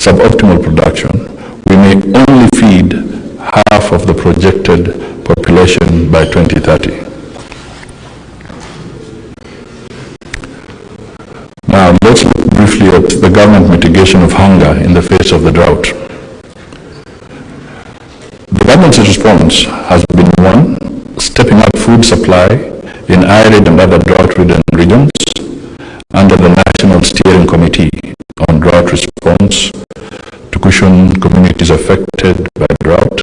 suboptimal production, we may only feed half of the projected population by 2030. Now, let's look briefly at the government mitigation of hunger in the face of the drought. The government's response has been one, stepping up food supply in arid and other drought-ridden regions under the National Steering Committee on Drought Response to cushion communities affected by drought,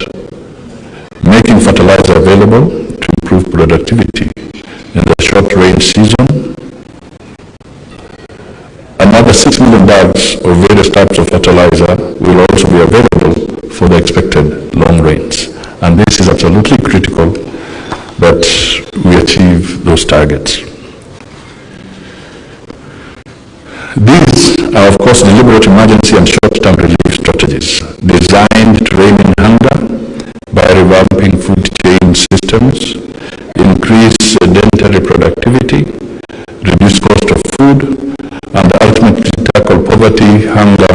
making fertilizer available to improve productivity in the short rain season. Another 6 million bags of various types of fertilizer will also be available for the expected long rains. And this is absolutely critical that we achieve those targets. These are, of course, deliberate emergency and short-term relief strategies designed to rein in hunger by revamping food chain systems, increase sedentary productivity, reduce cost of food, and ultimately tackle poverty, hunger,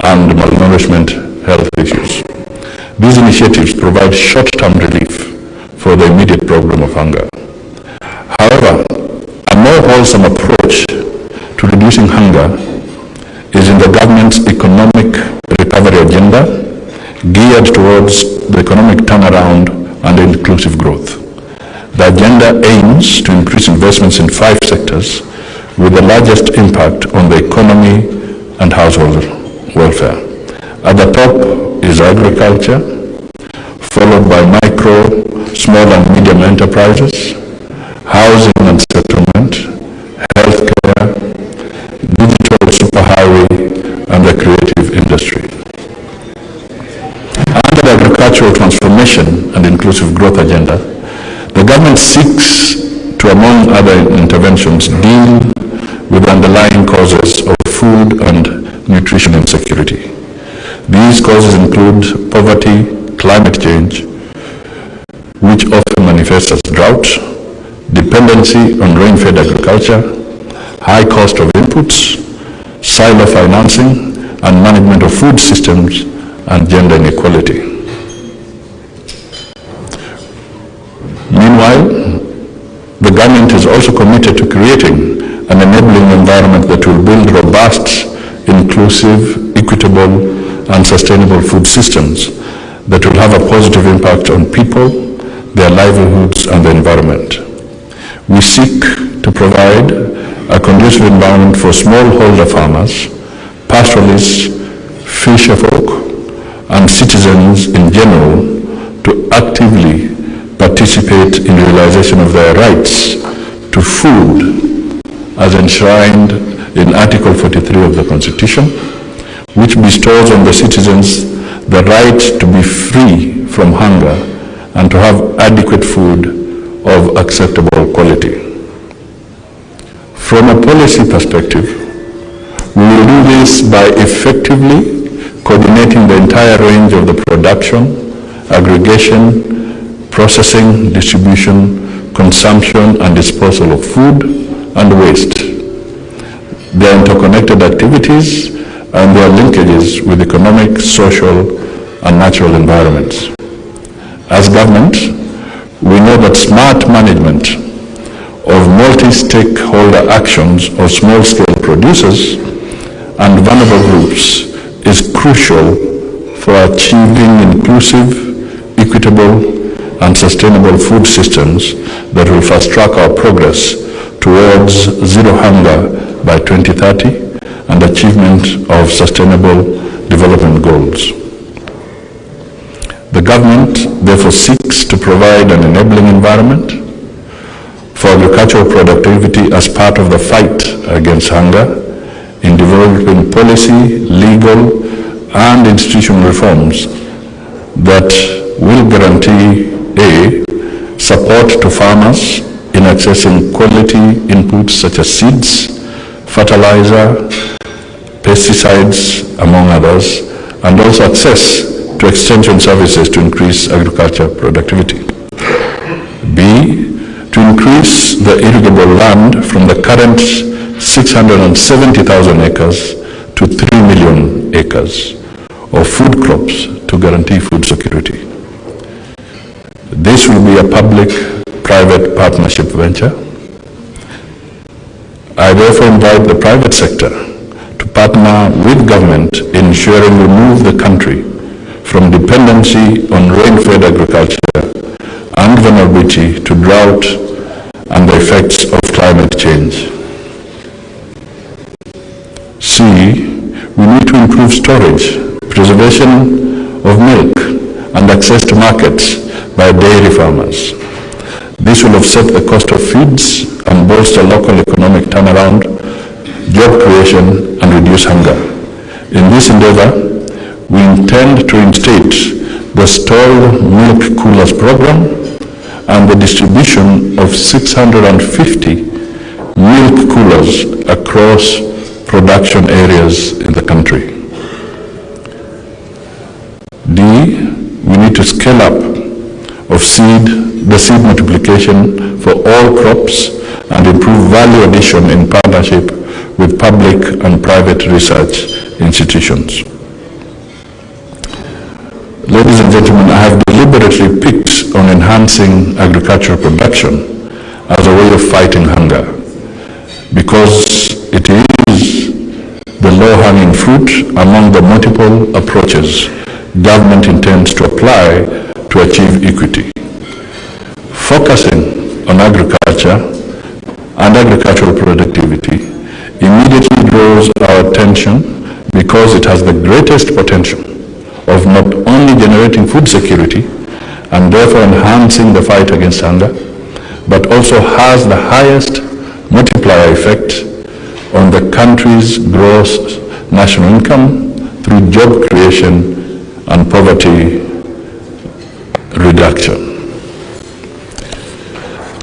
and malnourishment health issues. These initiatives provide short-term relief for the immediate problem of hunger. However, a more wholesome approach to reducing hunger is in the government's economic recovery agenda, geared towards the economic turnaround and inclusive growth. The agenda aims to increase investments in 5 sectors with the largest impact on the economy and household welfare. At the top is agriculture, followed by micro, small and medium enterprises, housing and settlement, healthcare, digital superhighway, and the creative industry. Under the agricultural transformation and inclusive growth agenda, the government seeks to, among other interventions, deal with underlying causes of food and nutrition insecurity. These causes include poverty, climate change, which often manifests as drought, dependency on rain-fed agriculture, high cost of inputs, silo financing, and management of food systems, and gender inequality. Meanwhile, the government is also committed to creating an enabling environment that will build robust, inclusive, equitable, and sustainable food systems that will have a positive impact on people, their livelihoods, and the environment. We seek to provide a conducive environment for smallholder farmers, pastoralists, fisherfolk, and citizens in general to actively participate in realization of their rights to food as enshrined in Article 43 of the Constitution, which bestows on the citizens the right to be free from hunger and to have adequate food of acceptable quality. From a policy perspective, we will do this by effectively coordinating the entire range of the production, aggregation, processing, distribution, consumption, and disposal of food and waste, their interconnected activities, and their linkages with economic, social, and natural environments. As government, we know that smart management of multi-stakeholder actions of small-scale producers and vulnerable groups is crucial for achieving inclusive, equitable, and sustainable food systems that will fast-track our progress towards zero hunger by 2030 and achievement of sustainable development goals. The government therefore seeks to provide an enabling environment for agricultural productivity as part of the fight against hunger in developing policy, legal, and institutional reforms that will guarantee A, support to farmers in accessing quality inputs such as seeds, fertilizer, pesticides, among others, and also access to extension services to increase agriculture productivity. B, to increase the irrigable land from the current 670,000 acres to 3 million acres of food crops to guarantee food security. This will be a public-private partnership venture. I therefore invite the private sector to partner with government in ensuring we move the country from dependency on rain-fed agriculture and vulnerability to drought and the effects of climate change. C, we need to improve storage, preservation of milk, and access to markets by dairy farmers. This will offset the cost of feeds and bolster local economic turnaround, job creation, and reduce hunger. In this endeavor, we intend to reinstate the stalled milk coolers program and the distribution of 650 milk coolers across production areas in the country. D, we need to scale up of the seed multiplication for all crops and improve value addition in partnership with public and private research institutions. Ladies and gentlemen, I have deliberately picked on enhancing agricultural production as a way of fighting hunger because it is the low-hanging fruit among the multiple approaches government intends to apply to achieve equity. Focusing on agriculture and agricultural productivity immediately draws our attention because it has the greatest potential of not only generating food security and therefore enhancing the fight against hunger, but also has the highest multiplier effect on the country's gross national income through job creation and poverty reduction.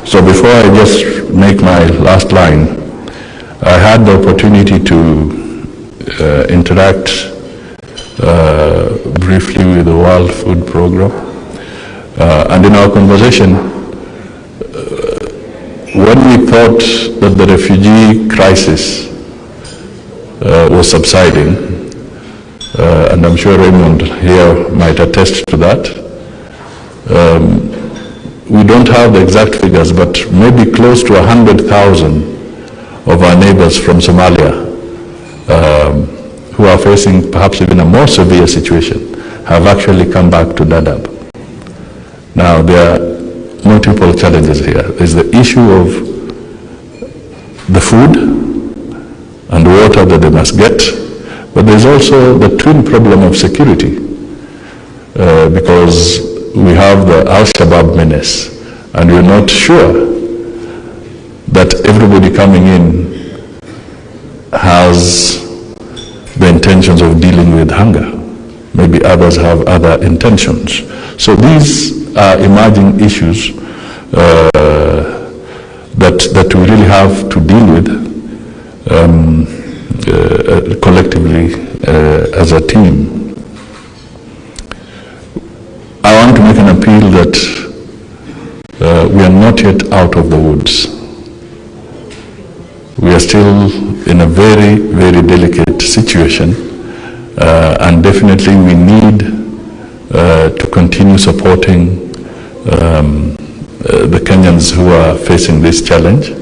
So before I just make my last line, I had the opportunity to interact briefly with the World Food Program. And in our conversation, when we thought that the refugee crisis was subsiding, and I'm sure Raymond here might attest to that, we don't have the exact figures, but maybe close to 100,000 of our neighbors from Somalia who are facing perhaps even a more severe situation have actually come back to Dadaab. Now, there are multiple challenges here. There's the issue of the food and water that they must get, but there's also the twin problem of security because we have the Al-Shabaab menace and we're not sure that everybody coming in has the intentions of dealing with hunger. Maybe others have other intentions. So these are emerging issues that we really have to deal with collectively as a team. I want to make an appeal that we are not yet out of the woods. We are still in a very, very delicate situation, and definitely we need to continue supporting the Kenyans who are facing this challenge.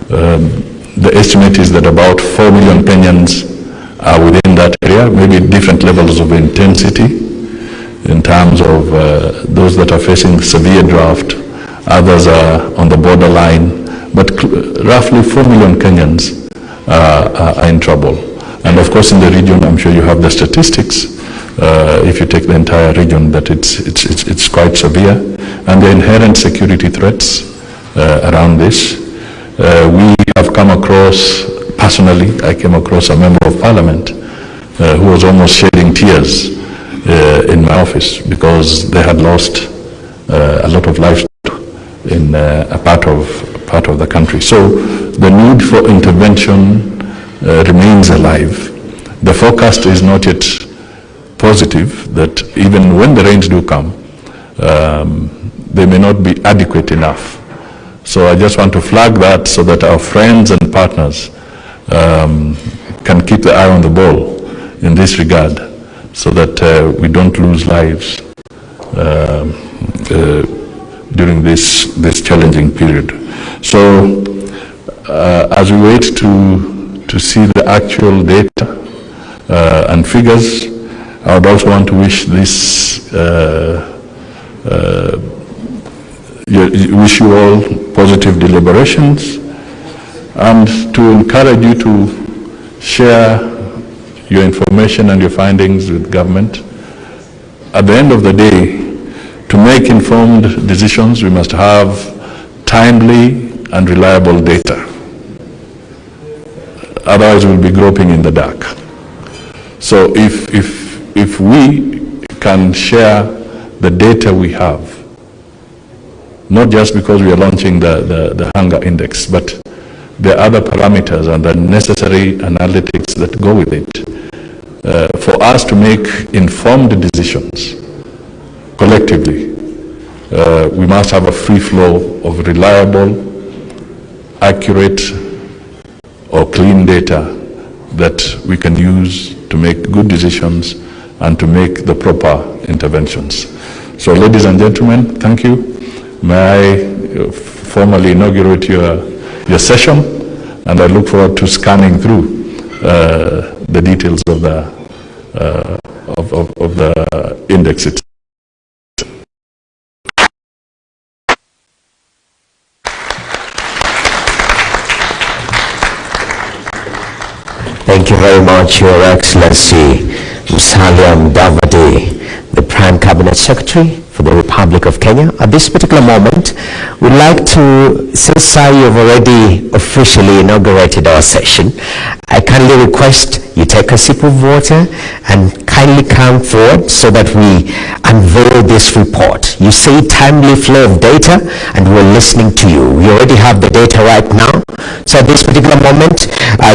The estimate is that about 4 million Kenyans are within that area, maybe different levels of intensity in terms of those that are facing severe drought, others are on the borderline, but roughly 4 million Kenyans are in trouble. And of course in the region, I'm sure you have the statistics, if you take the entire region, that it's quite severe. And the inherent security threats around this. We have come across, personally, I came across a member of parliament who was almost shedding tears in my office because they had lost a lot of livestock in a part of the country. So the need for intervention remains alive. The forecast is not yet positive that even when the rains do come, they may not be adequate enough. So I just want to flag that so that our friends and partners can keep the eye on the ball in this regard, so that we don't lose lives during this challenging period. So as we wait to see the actual data and figures, I would also want to wish wish you all positive deliberations, and to encourage you to share your information and your findings with government. At the end of the day, to make informed decisions, we must have timely and reliable data. Otherwise, we'll be groping in the dark. So if we can share the data we have, not just because we are launching the hunger index, but the other parameters and the necessary analytics that go with it, for us to make informed decisions collectively, we must have a free flow of reliable, accurate, or clean data that we can use to make good decisions and to make the proper interventions. So, ladies and gentlemen, thank you. May I formally inaugurate your session, and I look forward to scanning through the details of the index itself. Thank you very much, Your Excellency Musalia Mudavadi, the Prime Cabinet Secretary for the Republic of Kenya. At this particular moment, we'd like to, since you've already officially inaugurated our session, I kindly request you take a sip of water and kindly come forward so that we unveil this report. You say timely flow of data, and we're listening to you. We already have the data right now. So at this particular moment,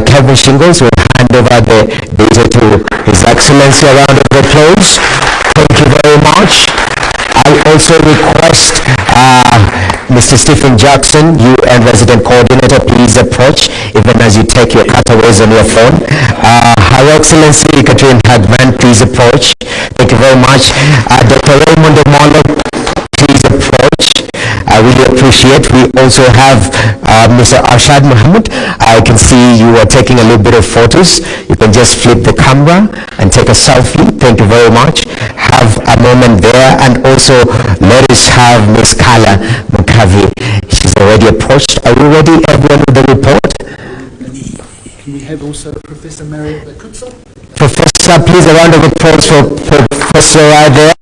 Kevin Shingles will hand over the data to His Excellency. A round of applause. Thank you very much. I also request Mr. Stephen Jackson, UN Resident Coordinator, please approach, even as you take your cutaways on your phone. Her Excellency Catherine Hagman, please approach. Thank you very much. Dr. Raymond Omolo, please approach. I really appreciate. We also have Mr. Arshad Mohammed. I can see you are taking a little bit of photos. You can just flip the camera and take a selfie. Thank you very much. Have a moment there. And also, let us have Ms. Kala Mukavi. She's already approached. Are you ready, everyone, with the report? Can we have also Professor Mario Bakutsa? Professor, please, a round of applause for Professor right there.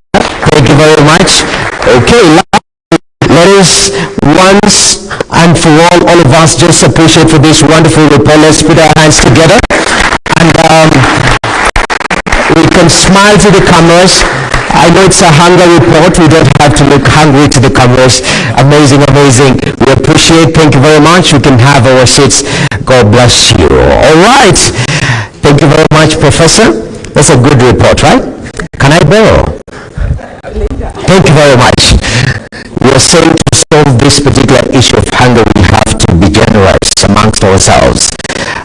Thank you very much. Okay. Let us once and for all of us just appreciate for this wonderful report. Let's put our hands together, and we can smile to the cameras. I know it's a hunger report. We don't have to look hungry to the cameras. Amazing, amazing. We appreciate. Thank you very much. We can have our seats. God bless you. All right. Thank you very much, Professor. That's a good report, right? Can I borrow? Thank you very much. We are saying to solve this particular issue of hunger, we have to be generous amongst ourselves.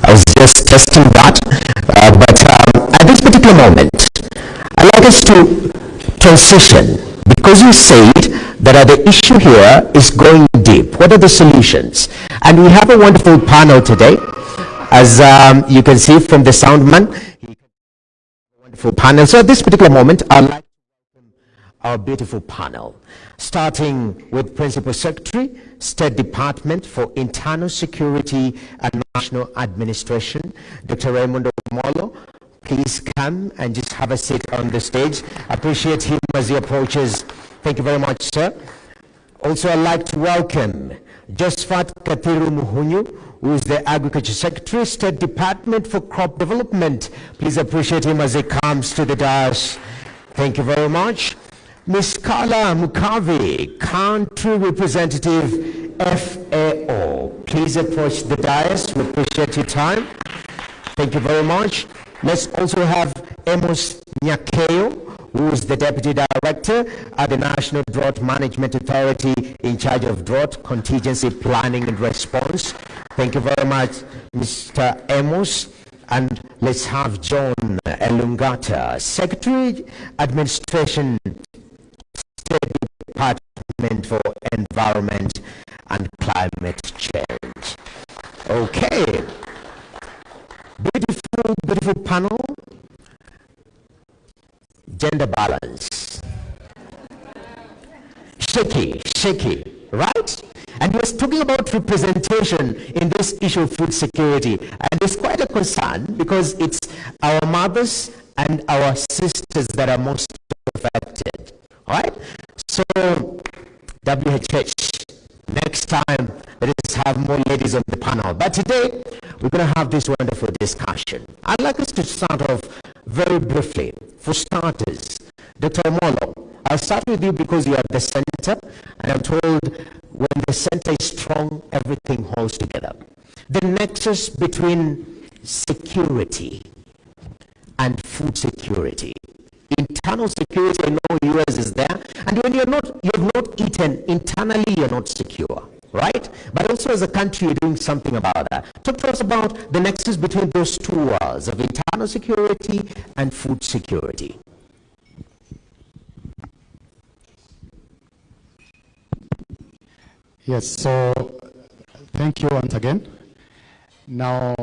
I was just testing that, but at this particular moment, I'd like us to transition, because you said that the issue here is going deep. What are the solutions? And we have a wonderful panel today, as you can see from the sound man. Wonderful panel. So at this particular moment, I'd like our beautiful panel, starting with Principal Secretary, State Department for Internal Security and National Administration, Dr. Raymond Omolo. Please come and just have a seat on the stage. Appreciate him as he approaches. Thank you very much, sir. Also, I'd like to welcome Josephat Kathiru Muhunyu, who is the Agriculture Secretary, State Department for Crop Development. Please appreciate him as he comes to the dais. Thank you very much. Ms. Kala Mukavi, Country Representative, FAO. Please approach the dais. We appreciate your time. Thank you very much. Let's also have Amos Nyakeo, who is the Deputy Director at the National Drought Management Authority in charge of drought contingency planning and response. Thank you very much, Mr. Amos. And let's have John Elungata, Secretary, Administration, State Department for Environment and Climate Change. Okay. Beautiful, beautiful panel. Gender balance. Shaky, right? And he was talking about representation in this issue of food security. And it's quite a concern because it's our mothers and our sisters that are most affected, right? So, WHH, next time, let us have more ladies on the panel. But today, we're going to have this wonderful discussion. I'd like us to start off very briefly. For starters, Dr. Molo, I'll start with you because you are the center, and I'm told when the center is strong, everything holds together. The nexus between security and food security. Internal security, I know US is there, and when you've not eaten, internally you're not secure, right? But also as a country, you're doing something about that. Talk to us about the nexus between those two worlds of internal security and food security. Yes, so thank you once again. Now,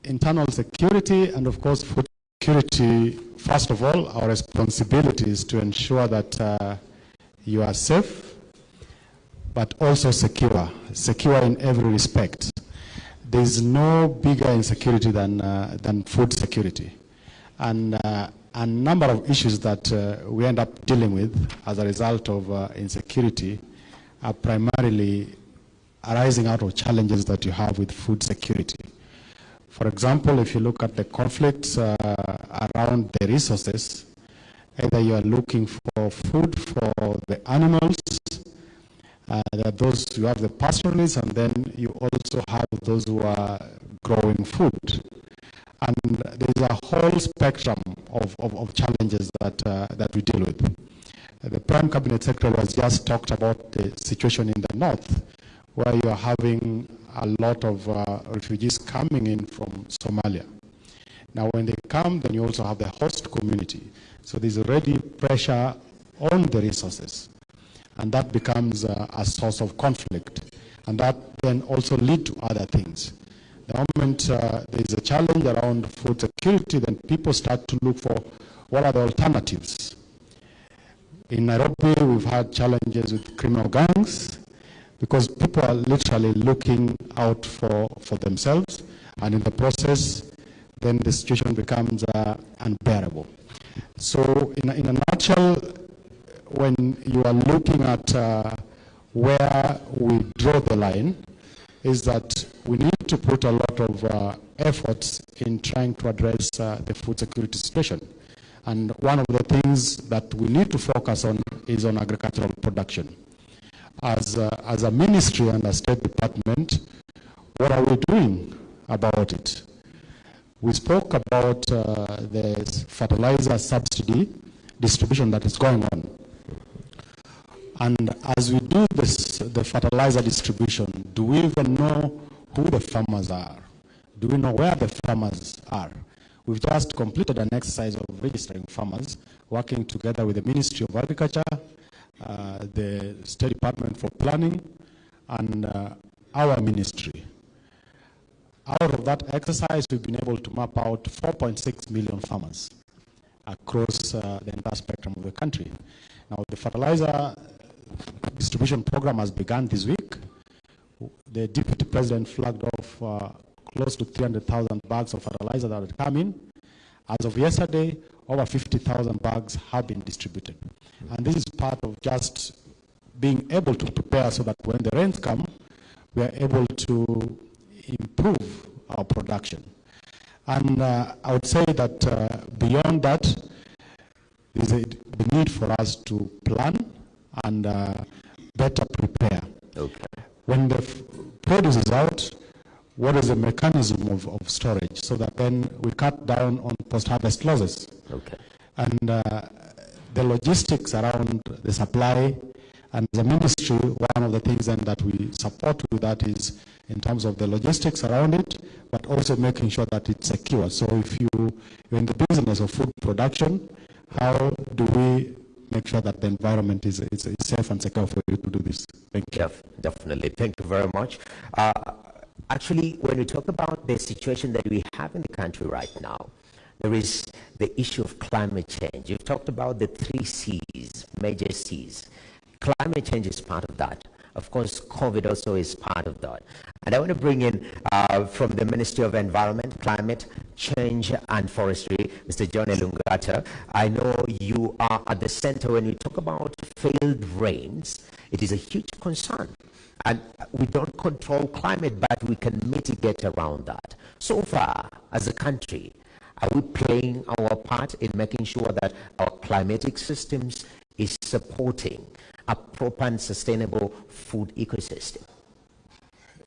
internal security and of course food security, first of all, our responsibility is to ensure that you are safe, but also secure in every respect. There is no bigger insecurity than food security. And a number of issues that we end up dealing with as a result of insecurity are primarily arising out of challenges that you have with food security. For example, if you look at the conflicts around the resources, either you are looking for food for the animals, there are those who have the pastoralists, and then you also have those who are growing food. And there's a whole spectrum of challenges that we deal with. The Prime Cabinet Secretary has just talked about the situation in the north, where you are having a lot of refugees coming in from Somalia. Now, when they come, then you also have the host community. So there's already pressure on the resources, and that becomes a source of conflict. And that then also leads to other things. The moment there's a challenge around food security, then people start to look for what are the alternatives. In Nairobi, we've had challenges with criminal gangs because people are literally looking out for themselves, and in the process, then the situation becomes unbearable. So in a nutshell, when you are looking at where we draw the line, is that we need to put a lot of efforts in trying to address the food security situation. And one of the things that we need to focus on is on agricultural production. As a ministry and a State Department, what are we doing about it? We spoke about the fertilizer subsidy distribution that is going on. And as we do the fertilizer distribution, do we even know who the farmers are? Do we know where the farmers are? We've just completed an exercise of registering farmers, working together with the Ministry of Agriculture, the State Department for Planning, and our ministry. Out of that exercise, we've been able to map out 4.6 million farmers across the entire spectrum of the country. Now, the fertilizer distribution program has begun this week. The Deputy President flagged off close to 300,000 bags of fertilizer that had come in. As of yesterday, over 50,000 bags have been distributed. And this is part of just being able to prepare so that when the rains come, we are able to improve our production. And I would say that beyond that, there's the need for us to plan and better prepare. Okay. When the produce is out, what is the mechanism of storage so that then we cut down on post-harvest losses? Okay. And the logistics around the supply And as a ministry, one of the things then that we support with that is in terms of the logistics around it, but also making sure that it's secure. So if you're in the business of food production, how do we make sure that the environment is safe and secure for you to do this? Thank you. Definitely. Thank you very much. Actually, when we talk about the situation that we have in the country right now, there is the issue of climate change. You've talked about the 3 C's, major C's. Climate change is part of that. Of course, COVID also is part of that. And I want to bring in from the Ministry of Environment, Climate Change and Forestry, Mr. John Elungata. I know you are at the center when we talk about failed rains. It is a huge concern. And we don't control climate, but we can mitigate around that. So far, as a country, are we playing our part in making sure that our climatic systems is supporting a proper and sustainable food ecosystem?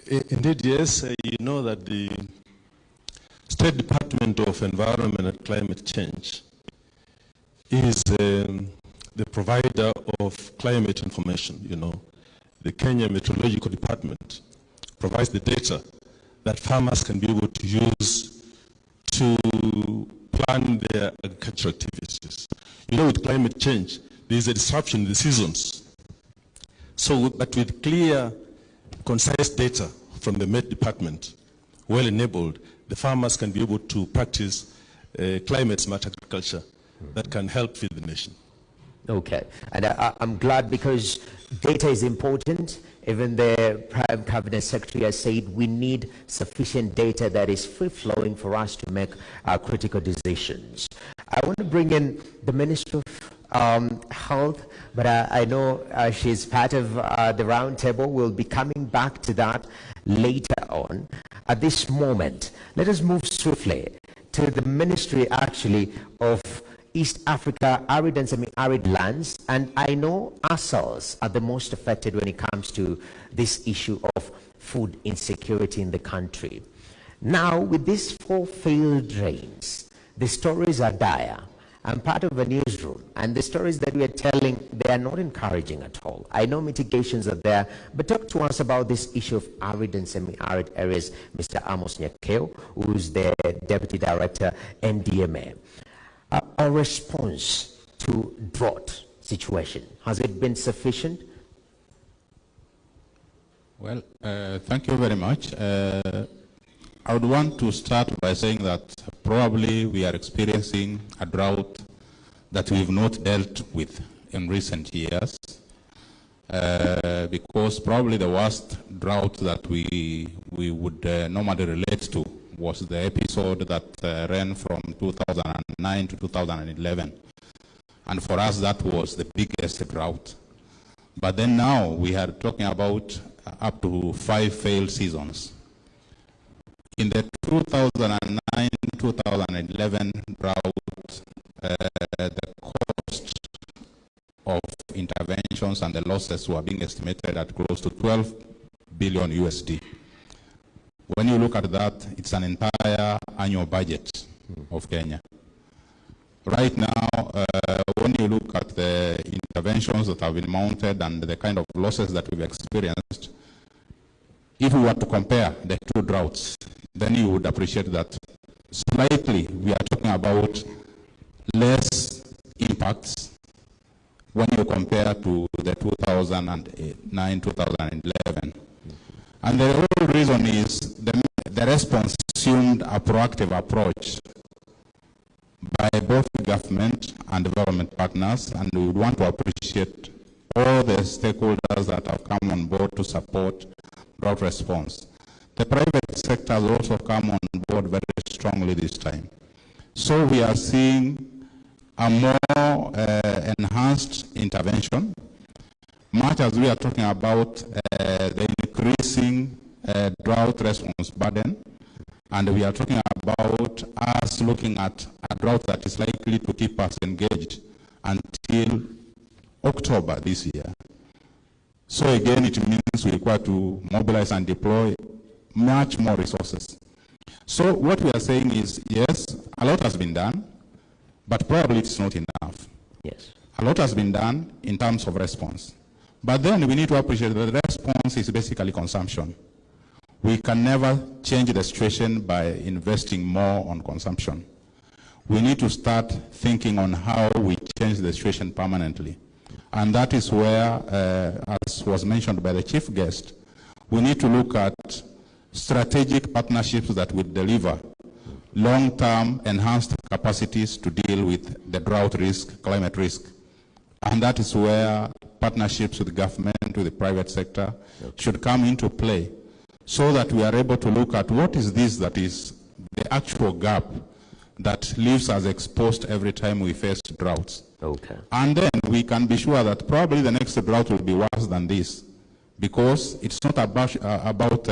Indeed, yes. You know that the State Department of Environment and Climate Change is the provider of climate information. You know, the Kenya Meteorological Department provides the data that farmers can be able to use to plan their agricultural activities. You know, with climate change, there is a disruption in the seasons. So, but with clear, concise data from the Met Department, well enabled, the farmers can be able to practice climate smart agriculture that can help feed the nation. Okay, and I'm glad because data is important. Even the Prime Cabinet Secretary has said we need sufficient data that is free-flowing for us to make critical decisions. I want to bring in the Minister of Health, but I know she's part of the roundtable. We'll be coming back to that later on. At this moment, let us move swiftly to the Ministry actually of East Africa, arid and semi-arid lands, and I know ourselves are the most affected when it comes to this issue of food insecurity in the country. Now, with these 4 failed rains, the stories are dire. I'm part of a newsroom, and the stories that we are telling, they are not encouraging at all. I know mitigations are there, but talk to us about this issue of arid and semi-arid areas, Mr. Amos Nyakeo, who's the Deputy Director, NDMA. Our response to drought situation, has it been sufficient? Well, thank you very much. I would want to start by saying that probably we are experiencing a drought that we've not dealt with in recent years, because probably the worst drought that we would normally relate to was the episode that ran from 2009 to 2011. And for us, that was the biggest drought. But then now we are talking about up to 5 failed seasons. In the 2009-2011 drought, the cost of interventions and the losses were being estimated at close to 12 billion USD. When you look at that, it's an entire annual budget of Kenya. Right now, when you look at the interventions that have been mounted and the kind of losses that we've experienced, if we were to compare the 2 droughts, then you would appreciate that slightly we are talking about less impacts when you compare to the 2009-2011. And the whole reason is the response assumed a proactive approach by both government and development partners, and we would want to appreciate all the stakeholders that have come on board to support drought response. The private sector has also come on board very strongly this time. So we are seeing a more enhanced intervention, much as we are talking about the increasing drought response burden, and we are talking about us looking at a drought that is likely to keep us engaged until October this year. So again, it means we require to mobilize and deploy much more resources. So what we are saying is, yes, a lot has been done, but probably it's not enough. Yes. A lot has been done in terms of response, But then we need to appreciate that the response is basically consumption. We can never change the situation by investing more on consumption. We need to start thinking on how we change the situation permanently. And that is where, as was mentioned by the chief guest, we need to look at strategic partnerships that will deliver long-term enhanced capacities to deal with the drought risk, climate risk. And that is where partnerships with government, with the private sector, should come into play, so that we are able to look at what is this that is the actual gap that leaves us exposed every time we face droughts. Okay. And then we can be sure that probably the next drought will be worse than this, because it's not about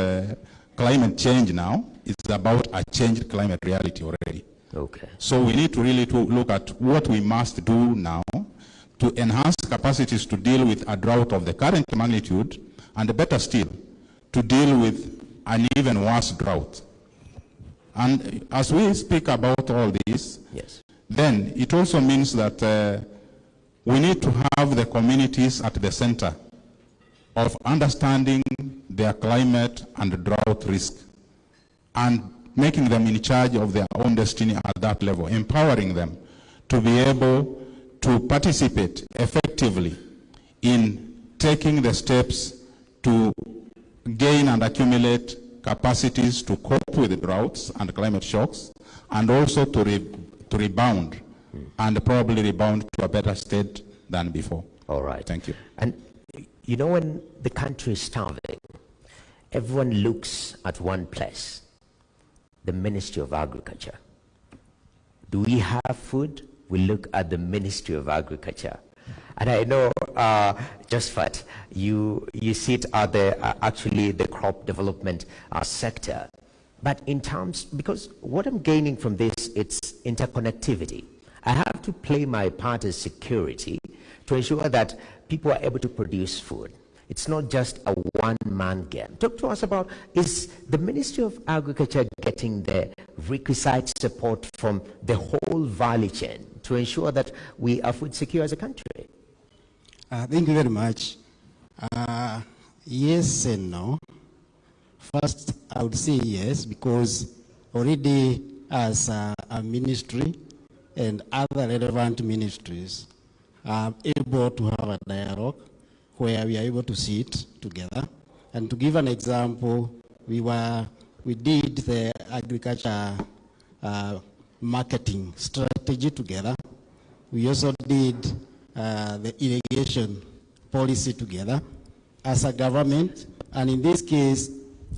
climate change now, it's about a changed climate reality already. Okay. So we need to really look at what we must do now to enhance capacities to deal with a drought of the current magnitude, and better still, to deal with an even worse drought. And as we speak about all this, yes, then it also means that we need to have the communities at the center of understanding their climate and drought risk, and making them in charge of their own destiny at that level, empowering them to be able to participate effectively in taking the steps to gain and accumulate capacities to cope with the droughts and climate shocks, and also to rebound, and probably rebound to a better state than before. All right. Thank you. And you know, when the country is starving, everyone looks at one place, the Ministry of Agriculture. Do we have food? We look at the Ministry of Agriculture. And I know, Josephat, you sit at actually the crop development sector. But in terms, because what I'm gaining from this, it's interconnectivity. I have to play my part as security to ensure that people are able to produce food. It's not just a one-man game. Talk to us about, is the Ministry of Agriculture getting the requisite support from the whole value chain to ensure that we are food secure as a country? Thank you very much. Yes and no. First, I would say yes, because already as a ministry and other relevant ministries are able to have a dialogue where we are able to sit together. And to give an example, we did the agriculture marketing strategy together. We also did the irrigation policy together as a government, and in this case,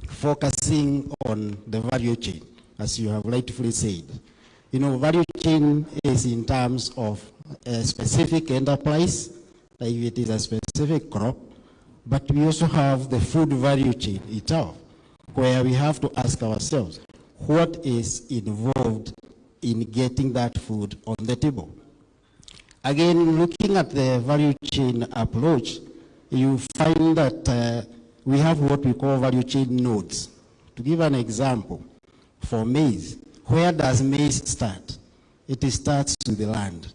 focusing on the value chain, as you have rightfully said. You know, value chain is in terms of a specific enterprise, like if it is a specific crop, but we also have the food value chain itself, where we have to ask ourselves, what is involved in getting that food on the table? Again, looking at the value chain approach, you find that we have what we call value chain nodes. To give an example, for maize, where does maize start? It starts with the land.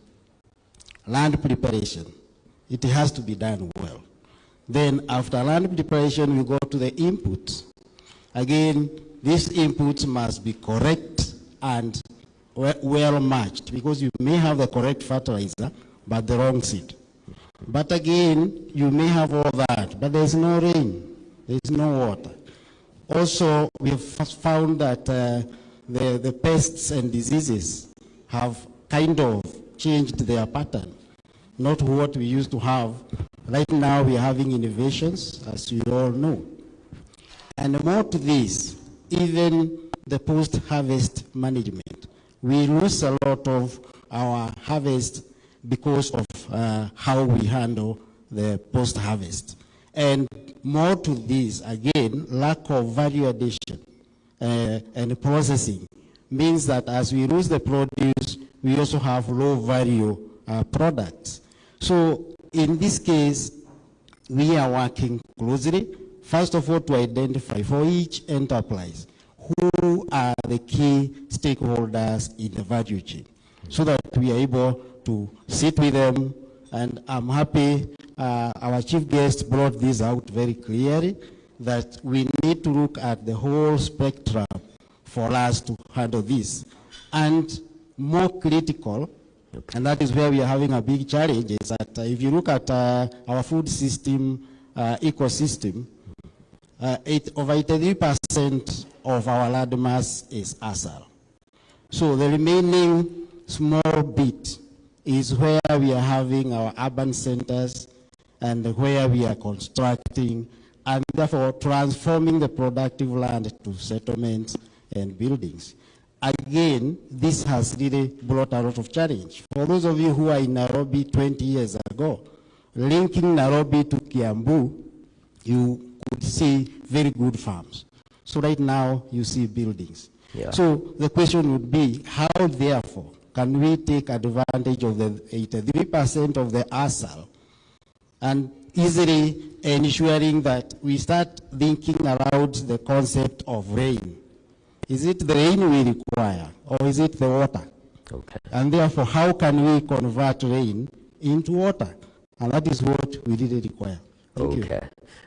Land preparation. It has to be done well. Then after land preparation, we go to the inputs. Again, these inputs must be correct and well matched, because you may have the correct fertilizer, but the wrong seed. But again, you may have all that, but there's no rain, there's no water. Also, we have found that the pests and diseases have kind of changed their pattern, not what we used to have. Right now, we are having innovations, as you all know. And more to this, even the post-harvest management. We lose a lot of our harvest because of how we handle the post-harvest. And more to this, again, lack of value addition and processing means that as we lose the produce, we also have low value products. So in this case, we are working closely, first of all, to identify for each enterprise who are the key stakeholders in the value chain, so that we are able to sit with them And I'm happy our chief guest brought this out very clearly, that we need to look at the whole spectrum for us to handle this. And more critical, and that is where we are having a big challenge, is that if you look at our food system, ecosystem, over 83% of our land mass is asal. So the remaining small bit is where we are having our urban centers and where we are constructing and therefore transforming the productive land to settlements and buildings. Again, this has really brought a lot of challenge. For those of you who are in Nairobi 20 years ago, linking Nairobi to Kiambu, you could see very good farms. So right now, you see buildings. Yeah. So the question would be, how therefore can we take advantage of the 83% of the asal and easily ensuring that we start thinking around the concept of rain? Is it the rain we require, or is it the water? Okay. And therefore, how can we convert rain into water? And that is what we really require. Thank you.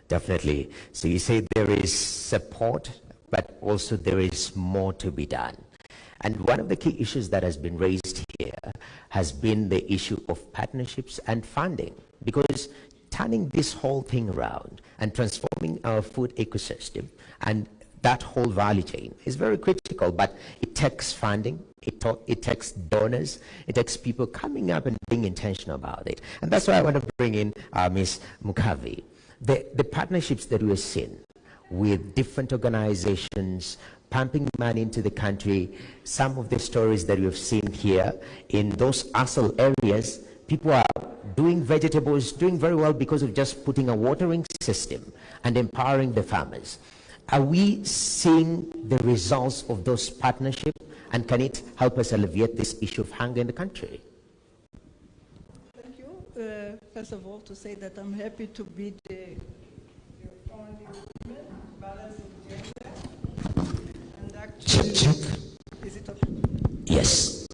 Definitely. So you say there is support, but also there is more to be done. And one of the key issues that has been raised here has been the issue of partnerships and funding, because turning this whole thing around and transforming our food ecosystem and that whole value chain is very critical, but it takes funding, it takes donors, it takes people coming up and being intentional about it. And that's why I want to bring in Ms. Mudavadi. The partnerships that we're seeing with different organizations pumping money into the country, some of the stories that we've seen here in those asal areas, people are doing vegetables, doing very well because of just putting a watering system and empowering the farmers. Are we seeing the results of those partnerships, and can it help us alleviate this issue of hunger in the country? Thank you. First of all, to say that I'm happy to be the only woman balancing gender. And actually, check. Is it okay? Yes.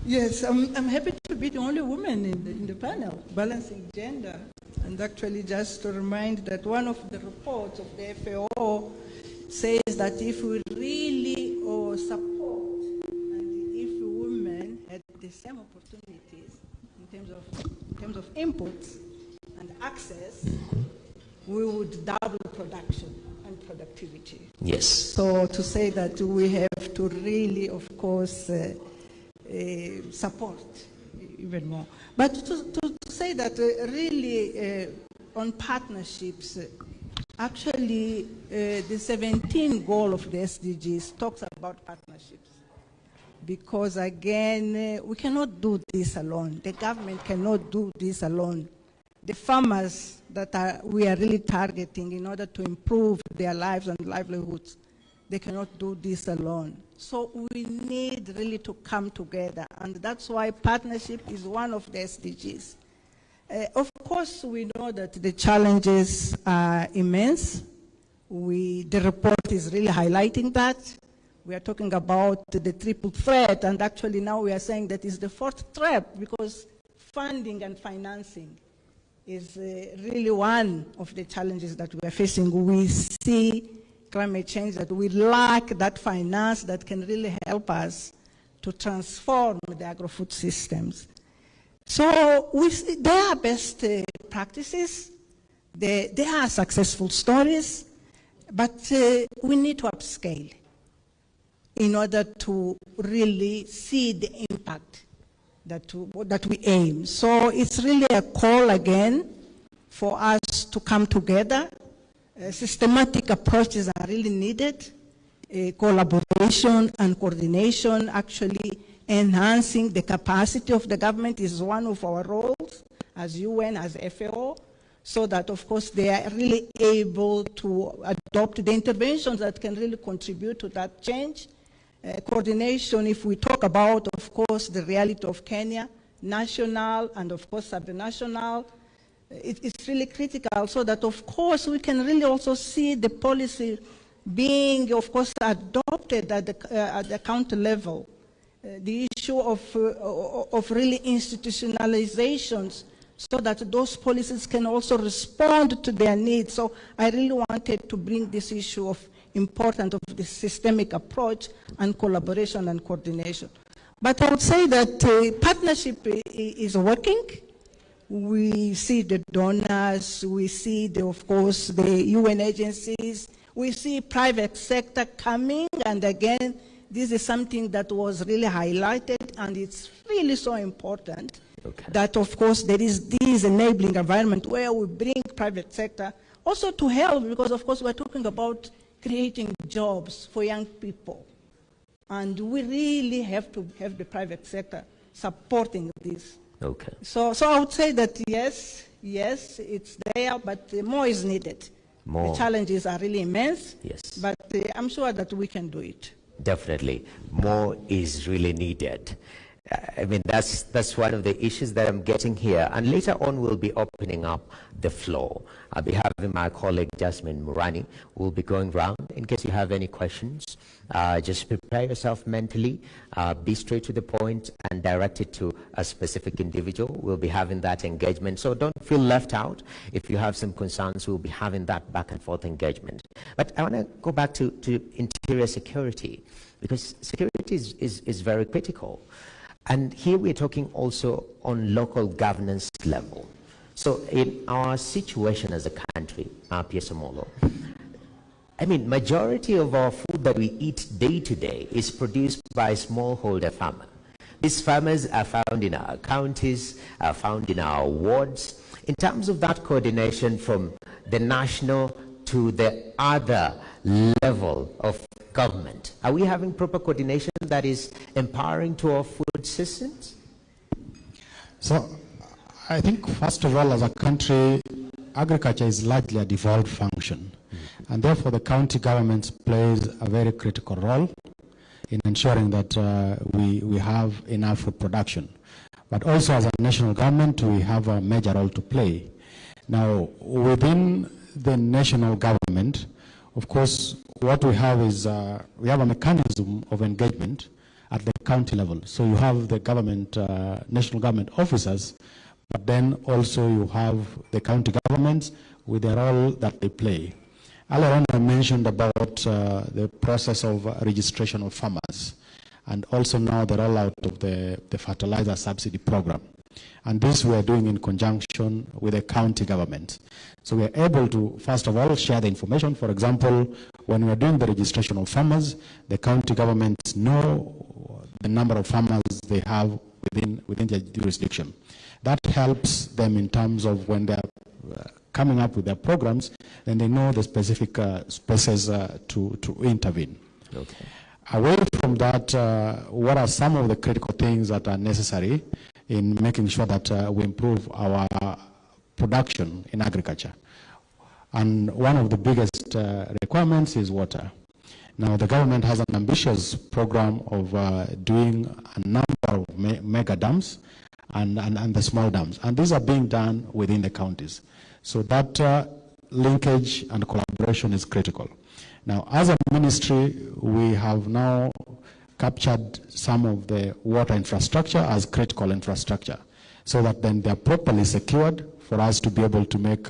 Yes, I'm happy to be the only woman in the panel balancing gender. And actually, just to remind that one of the reports of the FAO says that if we really support and if women had the same opportunities in terms of inputs and access, we would double production and productivity. Yes. So to say that we have to really, of course, support even more. But to say that really on partnerships, actually the 17th goal of the SDGs talks about partnerships. Because again, we cannot do this alone. The government cannot do this alone. The farmers that we are really targeting in order to improve their lives and livelihoods, they cannot do this alone. So we need really to come together, and that's why partnership is one of the SDGs. Of course, we know that the challenges are immense. The report is really highlighting that. We are talking about the triple threat, and actually now we are saying that is the fourth threat, because funding and financing is really one of the challenges that we are facing. We see climate change, that we lack that finance that can really help us to transform the agro-food systems. So there are best practices, there are successful stories, but we need to upscale in order to really see the impact that we aim. So it's really a call again for us to come together. Systematic approaches are really needed. Collaboration and coordination, actually enhancing the capacity of the government is one of our roles as UN, as FAO, so that of course they are really able to adopt the interventions that can really contribute to that change. Coordination, if we talk about, of course, the reality of Kenya, national and of course subnational, it's really critical, so that of course we can really also see the policy being, of course, adopted at the county level. The issue of really institutionalizations, so that those policies can also respond to their needs. So I really wanted to bring this issue of importance of the systemic approach and collaboration and coordination. But I would say that partnership is working. We see the donors, we see, of course, the UN agencies, we see private sector coming, and again, this is something that was really highlighted, and it's really so important that, of course, there is this enabling environment where we bring private sector also to help, because, of course, we're talking about creating jobs for young people. And we really have to have the private sector supporting this. Okay. So I would say that yes, it's there, but more is needed. More. The challenges are really immense, Yes. but I'm sure that we can do it. Definitely. More is really needed. I mean, that's one of the issues that I'm getting here. And later on, we'll be opening up the floor. I'll be having my colleague, Jasmine Murani, who will be going round. In case you have any questions, just prepare yourself mentally, be straight to the point, and direct it to a specific individual. We'll be having that engagement. So don't feel left out. If you have some concerns, we'll be having that back and forth engagement. But I want to go back to interior security, because security is very critical. And here we're talking also on local governance level. So in our situation as a country, PSMolo, I mean, majority of our food that we eat day to day is produced by smallholder farmer. These farmers are found in our counties, are found in our wards. In terms of that coordination from the national to the other level of government, are we having proper coordination that is empowering to our food systems? So I think, first of all, as a country, agriculture is largely a devolved function. And therefore, the county governments plays a very critical role in ensuring that we have enough food production. But also, as a national government, we have a major role to play. Now, within the national government, of course, what we have is we have a mechanism of engagement at the county level. So you have the government, national government officers, but then also you have the county governments with the role that they play. Earlier on, I mentioned about the process of registration of farmers, and also now the rollout of the fertilizer subsidy program. And this we are doing in conjunction with the county government. So we are able to, first of all, share the information. For example, when we are doing the registration of farmers, the county governments know the number of farmers they have within their jurisdiction. That helps them in terms of when they are coming up with their programs, then they know the specific spaces to intervene. Okay. Away from that, what are some of the critical things that are necessary in making sure that we improve our production in agriculture? And one of the biggest requirements is water. Now, the government has an ambitious program of doing a number of mega dams and the small dams. And these are being done within the counties. So that linkage and collaboration is critical. Now, as a ministry, we have now captured some of the water infrastructure as critical infrastructure, so that then they're properly secured for us to be able to make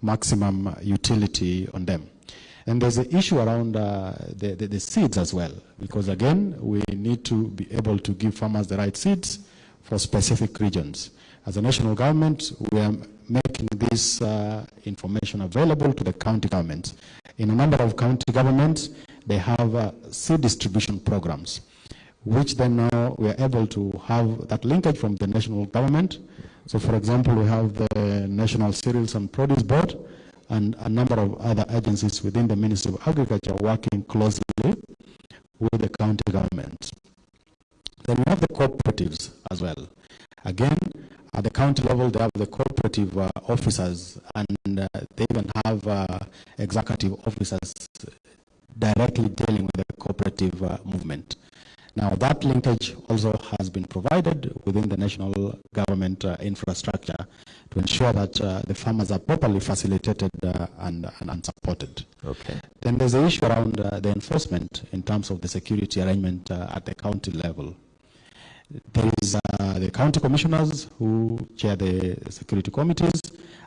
maximum utility on them. And there's an issue around the seeds as well, because again, we need to be able to give farmers the right seeds for specific regions. As a national government, we are making this information available to the county governments. In a number of county governments, they have seed distribution programs, which then now we are able to have that linkage from the national government. So for example, we have the National Cereals and Produce Board and a number of other agencies within the Ministry of Agriculture working closely with the county government. Then we have the cooperatives as well. Again, at the county level, they have the cooperative officers, and they even have executive officers directly dealing with the cooperative movement. Now, that linkage also has been provided within the national government infrastructure to ensure that the farmers are properly facilitated and supported. Okay. Then there's the issue around the enforcement in terms of the security arrangement at the county level. There is the county commissioners who chair the security committees.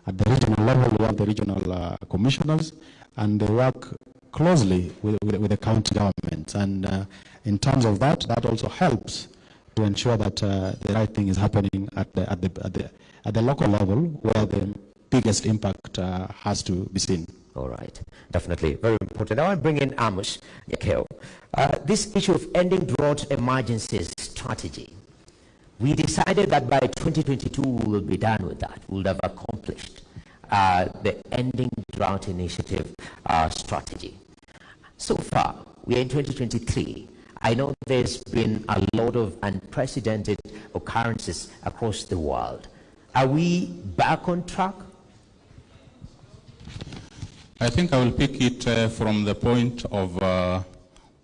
At the regional level, we have the regional commissioners, and they work closely with the county governments. And in terms of that, that also helps to ensure that the right thing is happening at the local level, where the biggest impact has to be seen. All right, definitely, very important. I want to bring in Amos Yakeo. This issue of ending drought emergencies strategy. We decided that by 2022 we will be done with that. We'll have accomplished the ending drought initiative strategy. So far, we are in 2023. I know there's been a lot of unprecedented occurrences across the world. Are we back on track? I think I will pick it from the point of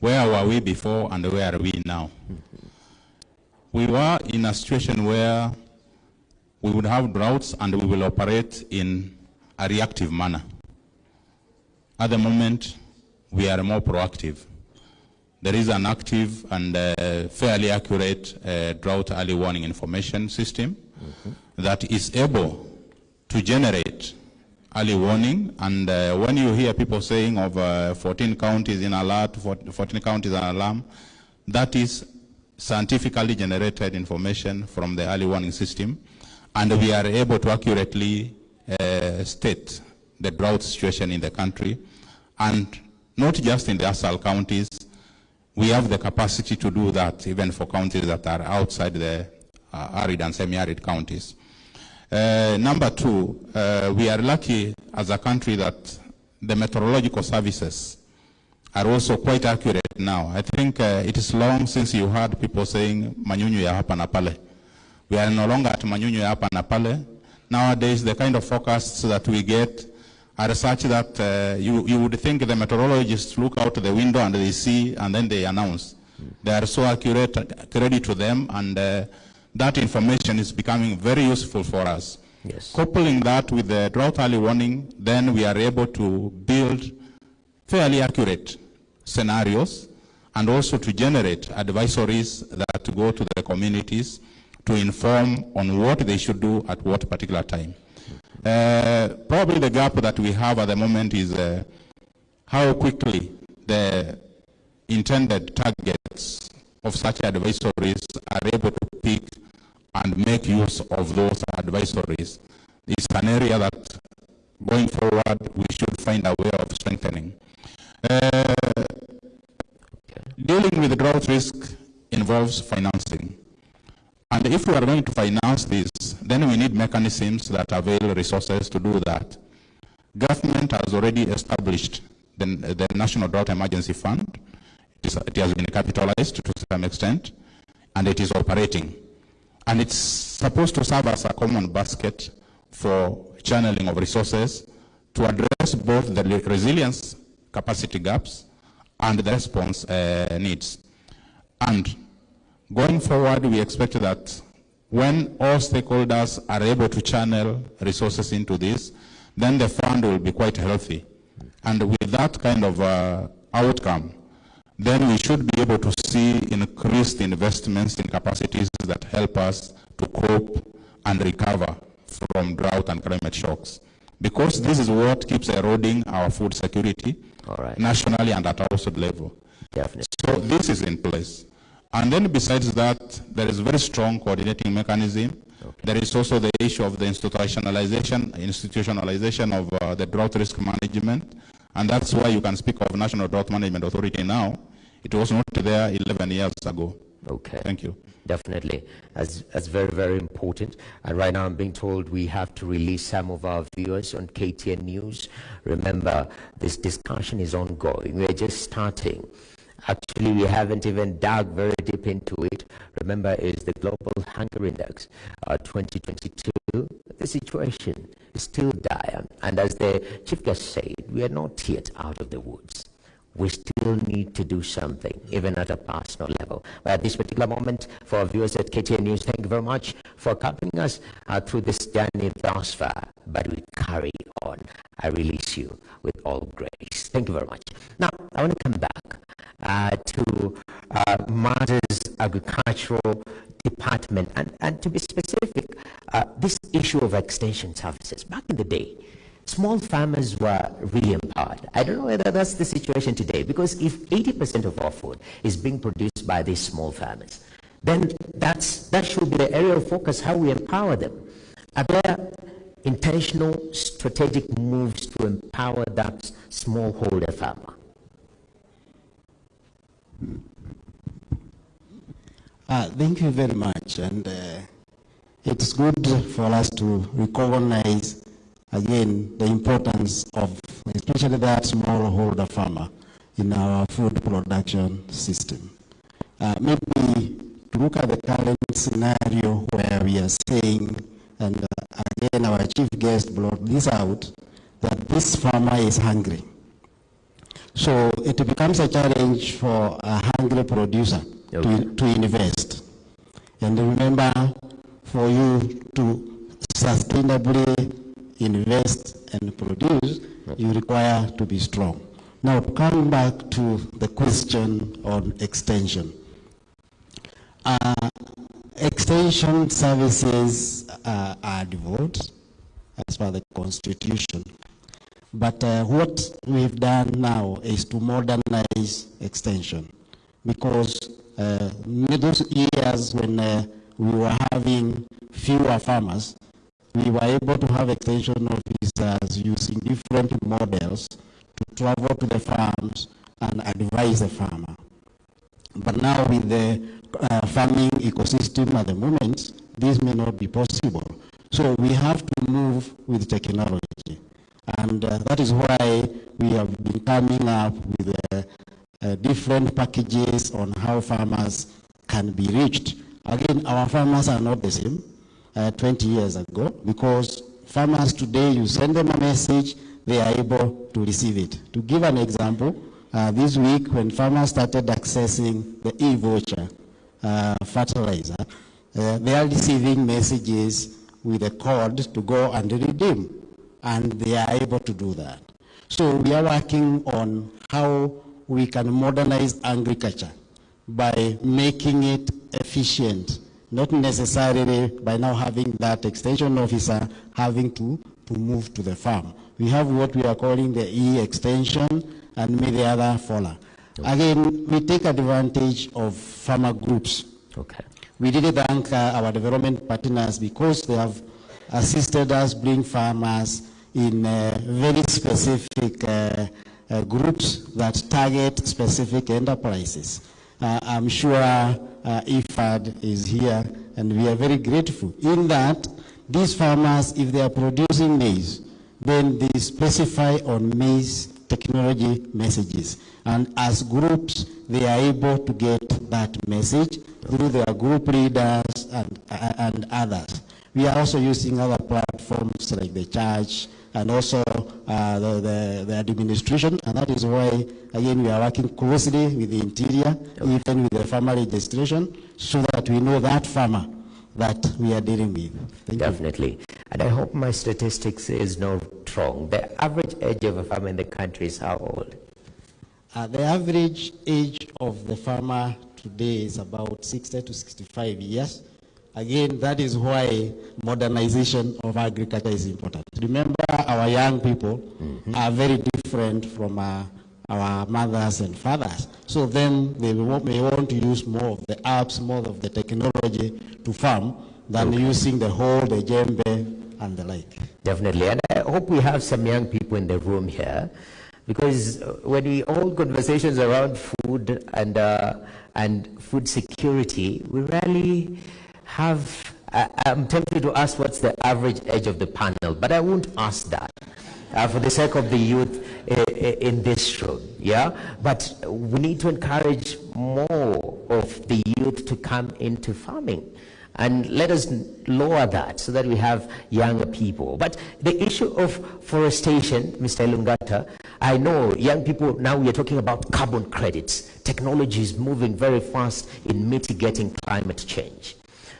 where were we before and where are we now. We were in a situation where we would have droughts and we will operate in a reactive manner. At the moment, we are more proactive. There is an active and fairly accurate drought early warning information system that is able to generate early warning, and when you hear people saying of 14 counties in alert, 14 counties in alarm, that is scientifically generated information from the early warning system, and we are able to accurately state the drought situation in the country, and not just in the ASAL counties. We have the capacity to do that even for counties that are outside the arid and semi-arid counties. Number two, we are lucky as a country that the meteorological services are also quite accurate now. I think it is long since you heard people saying manyunyu ya hapa na pale. We are no longer at manyunyu ya hapa na pale. Nowadays, the kind of forecasts that we get are such that you would think the meteorologists look out the window and they see and then they announce. They are so accurate, credit to them, and that information is becoming very useful for us. Yes. Coupling that with the drought early warning, then we are able to build fairly accurate scenarios and also to generate advisories that go to the communities to inform on what they should do at what particular time. Probably the gap that we have at the moment is how quickly the intended targets of such advisories are able to pick and make use of those advisories. It's an area that, going forward, we should find a way of strengthening. Dealing with drought risk involves financing. And if we are going to finance this, then we need mechanisms that avail resources to do that. Government has already established the National Drought Emergency Fund. It has been capitalized to some extent, and it is operating. And it's supposed to serve as a common basket for channeling of resources to address both the resilience capacity gaps and the response needs. And going forward, we expect that when all stakeholders are able to channel resources into this, then the fund will be quite healthy. And with that kind of outcome, then we should be able to see increased investments in capacities that help us to cope and recover from drought and climate shocks. Because this is what keeps eroding our food security nationally and at household level. Definitely. So this is in place. And then besides that, there is very strong coordinating mechanism. There is also the issue of the institutionalization of the drought risk management. And that's why you can speak of National Drought Management Authority now. It was not there 11 years ago. Okay. Thank you. Definitely. That's very, very important. And right now I'm being told we have to release some of our viewers on KTN News. Remember, this discussion is ongoing. We're just starting. Actually, we haven't even dug very deep into it. Remember, is the Global Hunger Index 2022. The situation is still dire. And as the Chief Guest said, we are not yet out of the woods. We still need to do something, even at a personal level. But at this particular moment, for our viewers at KTN News, thank you very much for accompanying us through this journey thus far. But we carry on. I release you with all grace. Thank you very much. Now, I want to come back to Mother's Agricultural Department, and to be specific, this issue of extension services. Back in the day, small farmers were really empowered. I don't know whether that's the situation today, because if 80% of our food is being produced by these small farmers, then that should be the area of focus, how we empower them. Are there intentional strategic moves to empower that smallholder farmer? Thank you very much, and it's good for us to recognize again the importance of especially that smallholder farmer in our food production system. Maybe to look at the current scenario where we are saying, and again our chief guest brought this out, that this farmer is hungry. So it becomes a challenge for a hungry producer to invest. And remember, for you to sustainably invest and produce, you require to be strong. Now, to come back to the question on extension. Extension services are devolved as per the Constitution. But what we've done now is to modernize extension, because in those years when we were having fewer farmers, we were able to have extension officers using different models to travel to the farms and advise the farmer. But now with the farming ecosystem at the moment, this may not be possible. So we have to move with technology. And that is why we have been coming up with different packages on how farmers can be reached. Again, our farmers are not the same 20 years ago, because farmers today, you send them a message, they are able to receive it. To give an example, this week when farmers started accessing the e-voucher fertilizer, they are receiving messages with a code to go and redeem, and they are able to do that. So we are working on how we can modernize agriculture by making it efficient, not necessarily by now having that extension officer having to move to the farm. We have what we are calling the e-extension, and many other follow. Okay. Again, we take advantage of farmer groups. Okay. We really thank our development partners, because they have assisted us bring farmers in very specific groups that target specific enterprises. I'm sure IFAD is here, and we are very grateful in that these farmers, if they are producing maize, then they specify on maize technology messages. And as groups, they are able to get that message through their group leaders and others. We are also using other platforms like the church and also the administration, and that is why, again, we are working closely with the interior, even with the farmer registration, so that we know that farmer that we are dealing with. Definitely. And I hope my statistics is not wrong. The average age of a farmer in the country is how old? The average age of the farmer today is about 60 to 65 years. Again, that is why modernization of agriculture is important. Remember, our young people are very different from our mothers and fathers. So then they may want to use more of the apps, more of the technology to farm than using the hoe, the djembe, and the like. Definitely, and I hope we have some young people in the room here, because when we hold conversations around food and food security, we rarely have, I'm tempted to ask what's the average age of the panel, but I won't ask that for the sake of the youth in this room, yeah? But we need to encourage more of the youth to come into farming. And let us lower that so that we have younger people. But the issue of forestation, Mr. Elungata, I know young people, now we are talking about carbon credits. Technology is moving very fast in mitigating climate change.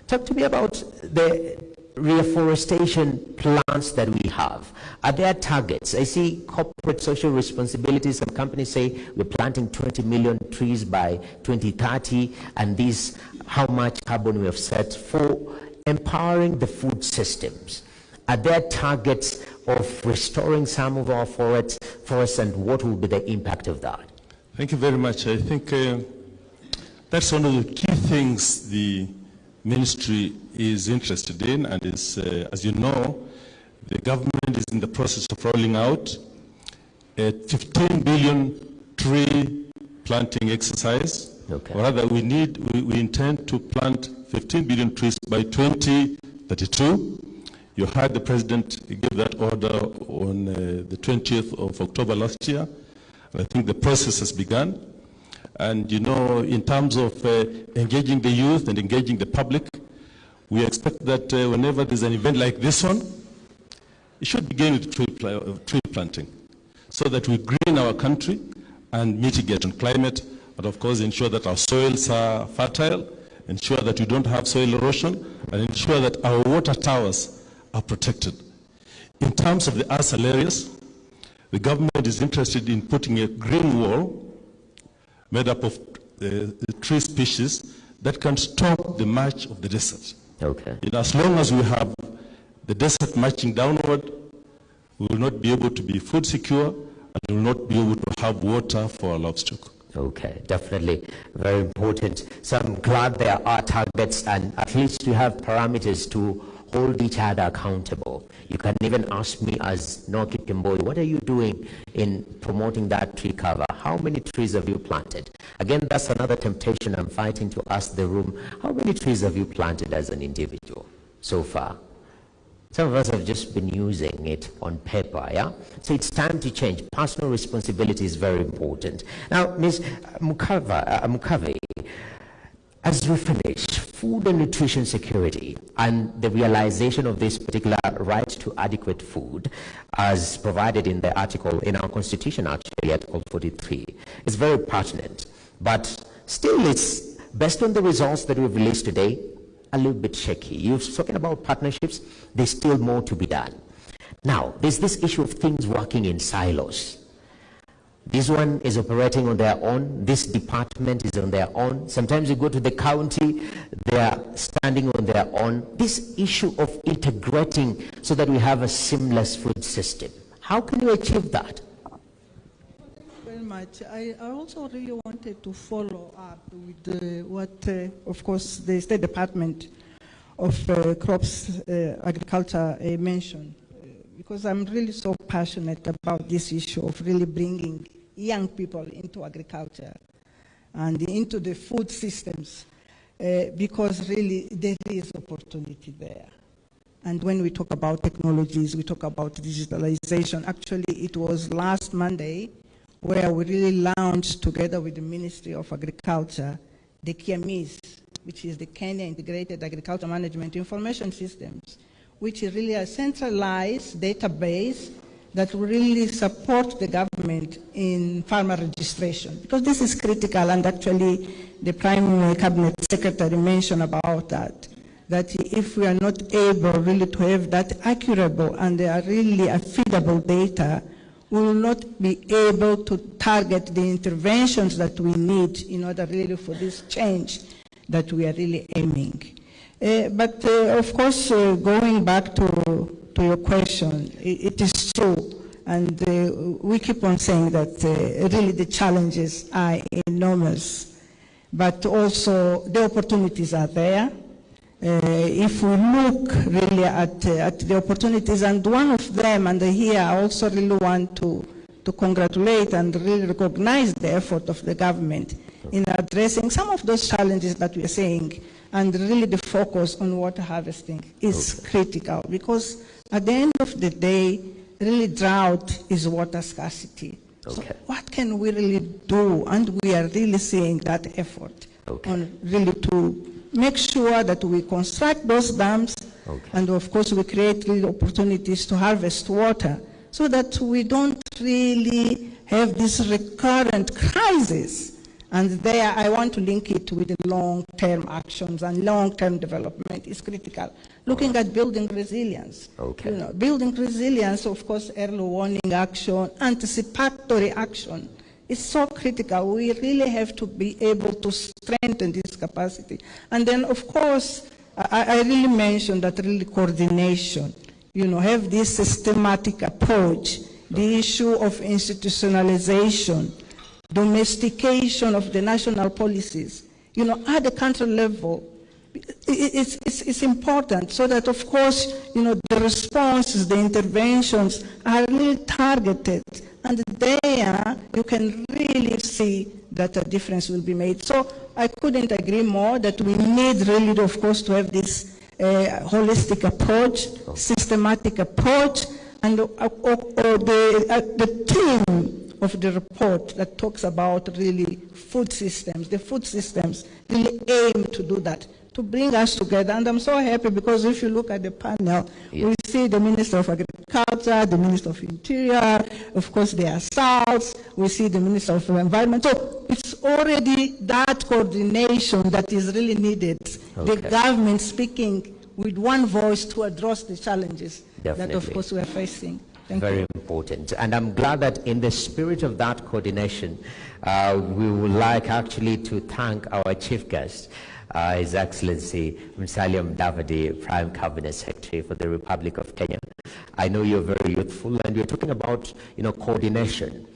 Talk to me about the reforestation plans that we have, are there targets? I see corporate social responsibilities. Some companies say we're planting 20 million trees by 2030, and this, how much carbon we have set for empowering the food systems. Are there targets of restoring some of our forests, and what will be the impact of that? Thank you very much. I think that's one of the key things the ministry is interested in, and is, as you know, the government is in the process of rolling out a 15 billion tree planting exercise. Okay. Or rather, we intend to plant 15 billion trees by 2032. You heard the president give that order on the 20th of October last year. And I think the process has begun. And you know, in terms of engaging the youth and engaging the public, we expect that whenever there's an event like this one, it should begin with tree planting, so that we green our country and mitigate on climate, but of course ensure that our soils are fertile, ensure that we don't have soil erosion, and ensure that our water towers are protected. In terms of the arsal areas, the government is interested in putting a green wall made up of tree species that can stop the march of the desert. Okay. And as long as we have the desert marching downward, we will not be able to be food secure, and we will not be able to have water for our livestock. Okay, definitely very important. So I'm glad there are targets, and at least we have parameters to hold each other accountable. You can even ask me as Noki Kemboi, what are you doing in promoting that tree cover? How many trees have you planted? Again, that's another temptation I'm fighting to ask the room, how many trees have you planted as an individual so far? Some of us have just been using it on paper, yeah? So it's time to change. Personal responsibility is very important. Now, Ms. Mukave, as we finish, food and nutrition security and the realization of this particular right to adequate food as provided in the article, in our constitution actually, Article 43, is very pertinent. But still, it's based on the results that we've released today, a little bit shaky. You're talking about partnerships, there's still more to be done. Now, there's this issue of things working in silos. This one is operating on their own, this department is on their own. Sometimes you go to the county, they are standing on their own. This issue of integrating so that we have a seamless food system. How can you achieve that? Very much. I also really wanted to follow up with what, of course, the State Department of Crops Agriculture mentioned, because I'm really so passionate about this issue of really bringing young people into agriculture and into the food systems, because really there is opportunity there. And when we talk about technologies, we talk about digitalization. Actually, it was last Monday where we really launched, together with the Ministry of Agriculture, the KIAMIS, which is the Kenya Integrated Agriculture Management Information Systems, which is really a centralized database that will really support the government in farmer registration, because this is critical, and actually the Prime Cabinet Secretary mentioned about that if we are not able really to have that accurate and they are really affordable data, we will not be able to target the interventions that we need in order really for this change that we are really aiming. But of course, going back to your question, it is true, and we keep on saying that really the challenges are enormous, but also the opportunities are there. If we look really at the opportunities, and one of them, and here I also really want to congratulate and really recognize the effort of the government in addressing some of those challenges that we are seeing, and really the focus on water harvesting is critical, because at the end of the day, really drought is water scarcity. So what can we really do? And we are really seeing that effort on really to make sure that we construct those dams, and of course we create really opportunities to harvest water, so that we don't really have this recurrent crisis And there, I want to link it with the long-term actions, and long-term development is critical. Looking at building resilience. Okay. You know, building resilience, of course, early warning action, anticipatory action is so critical. We really have to be able to strengthen this capacity. And then, of course, I really mentioned that really coordination. You know, have this systematic approach, the issue of institutionalization, domestication of the national policies, you know, at the country level. It's important so that, of course, you know, the responses, the interventions are really targeted, and there you can really see that a difference will be made. So I couldn't agree more that we need really, of course, to have this holistic approach, systematic approach, and the theme of the report that talks about really food systems. The food systems really aim to do that, to bring us together. And I'm so happy because if you look at the panel, we see the Minister of Agriculture, the Minister of Interior, of course the Assaults, we see the Minister of Environment. So it's already that coordination that is really needed. Okay. The government speaking with one voice to address the challenges that, of course, we are facing. Very important. And I'm glad that in the spirit of that coordination, we would like actually to thank our chief guest, His Excellency Musalia Mudavadi, Prime Cabinet Secretary for the Republic of Kenya. I know you're very youthful, and we're talking about, you know, coordination.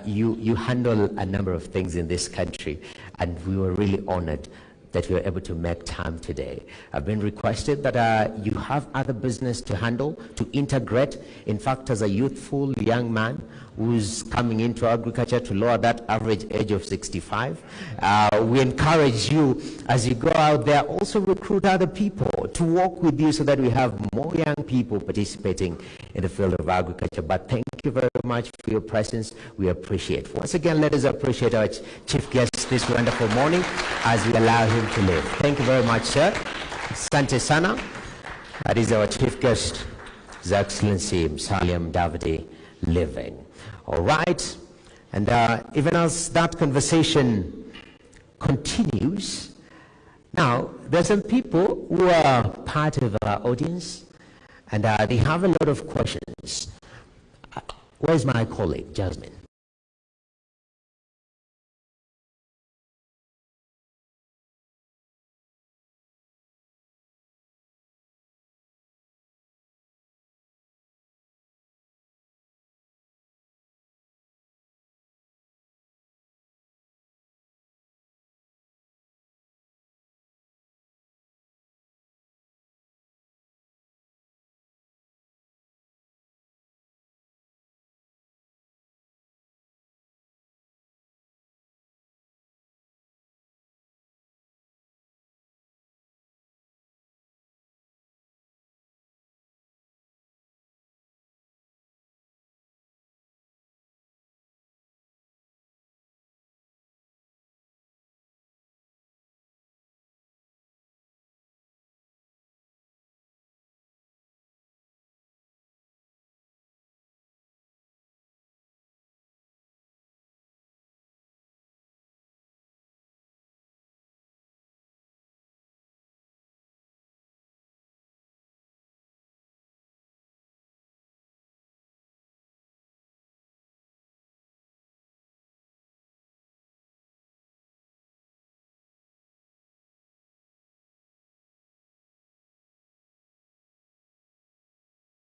You handle a number of things in this country, and we were really honored that you are able to make time today. I've been requested that you have other business to handle, to integrate. In fact, as a youthful young man who's coming into agriculture to lower that average age of 65, we encourage you as you go out there, also recruit other people to work with you so that we have more young people participating in the field of agriculture. But thank you very much for your presence. We appreciate. Once again, let us appreciate our chief guest this wonderful morning as we allow him to live. Thank you very much, sir. Asante sana. That is our chief guest, His Excellency Musalia Mudavadi, living. All right. And even as that conversation continues, now there's some people who are part of our audience, and they have a lot of questions. Where's my colleague, Jasmine?